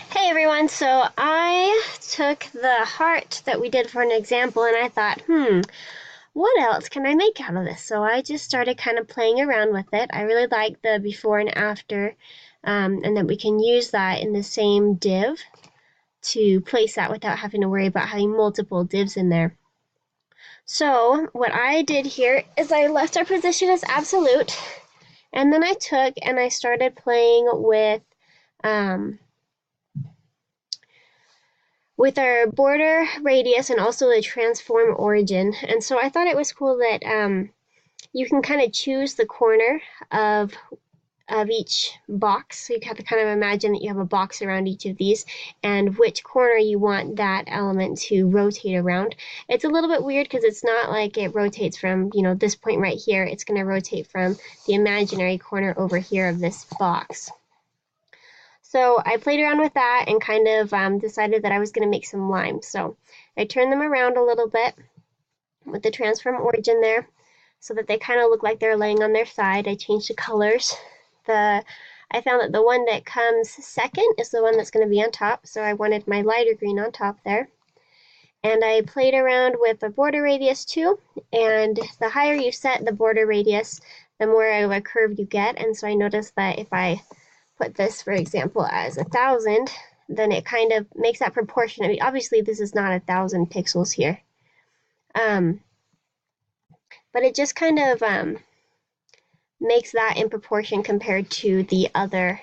Hey everyone, so I took the heart that we did for an example and I thought, what else can I make out of this? So I just started kind of playing around with it. I really like the before and after, and that we can use that in the same div to place that without having to worry about having multiple divs in there. So what I did here is I left our position as absolute, and then I took and I started playing um, with our border radius and also the transform origin. And so I thought it was cool that you can kind of choose the corner of each box. So you have to kind of imagine that you have a box around each of these and which corner you want that element to rotate around. It's a little bit weird because it's not like it rotates from, this point right here. It's going to rotate from the imaginary corner over here of this box. So I played around with that and kind of decided that I was going to make some limes. So I turned them around a little bit with the transform origin there so that they kind of look like they're laying on their side. I changed the colors. I found that the one that comes second is the one that's going to be on top, so I wanted my lighter green on top there. And I played around with the border radius too, and the higher you set the border radius, the more of a curve you get. And so I noticed that if I put this, for example, as 1,000, then it kind of makes that proportion. I mean, obviously this is not 1,000 pixels here, but it just kind of makes that in proportion compared to the other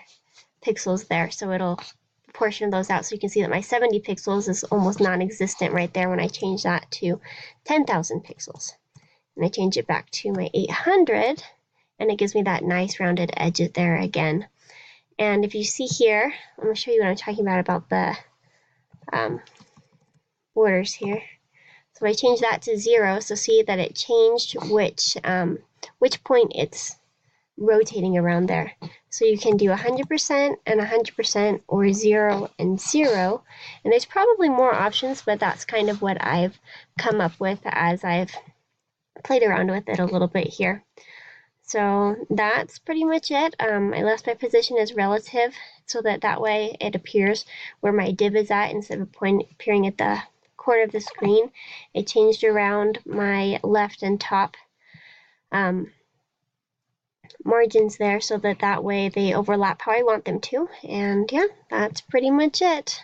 pixels there. So it'll proportion those out, so you can see that my 70 pixels is almost non-existent right there when I change that to 10,000 pixels. And I change it back to my 800, and it gives me that nice rounded edge there again. And if you see here, I'm going to show you what I'm talking about the borders here. So I changed that to 0, so see that it changed which point it's rotating around there. So you can do 100% and 100% or 0 and 0. And there's probably more options, but that's kind of what I've come up with as I've played around with it a little bit here. So that's pretty much it. I left my position as relative so that way it appears where my div is at instead of appearing at the corner of the screen. It changed around my left and top margins there so that way they overlap how I want them to. And yeah, that's pretty much it.